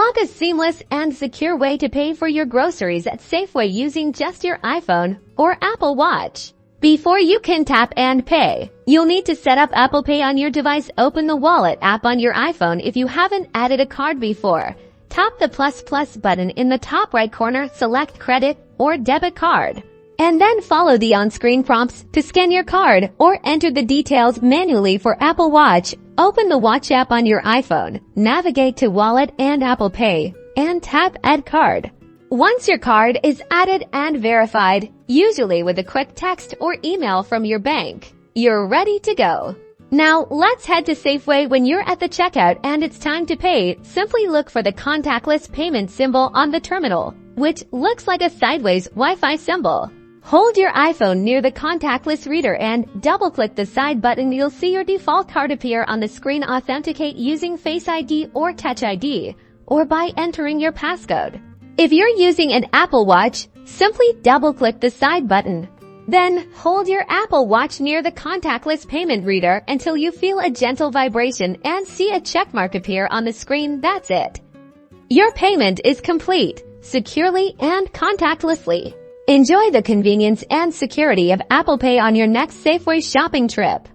Unlock a seamless and secure way to pay for your groceries at Safeway using just your iPhone or Apple Watch. Before you can tap and pay, you'll need to set up Apple Pay on your device. Open the Wallet app on your iPhone if you haven't added a card before. Tap the plus button in the top right corner, select credit or debit card, and then follow the on-screen prompts to scan your card or enter the details manually for Apple Watch. Open the Watch app on your iPhone, navigate to Wallet and Apple Pay, and tap Add Card. Once your card is added and verified, usually with a quick text or email from your bank, you're ready to go. Now, let's head to Safeway. When you're at the checkout and it's time to pay, simply look for the contactless payment symbol on the terminal, which looks like a sideways Wi-Fi symbol. Hold your iPhone near the contactless reader and double-click the side button. You'll see your default card appear on the screen. Authenticate using Face ID or Touch ID, or by entering your passcode. If you're using an Apple Watch, simply double-click the side button. Then, hold your Apple Watch near the contactless payment reader until you feel a gentle vibration and see a checkmark appear on the screen. That's it. Your payment is complete, securely and contactlessly. Enjoy the convenience and security of Apple Pay on your next Safeway shopping trip.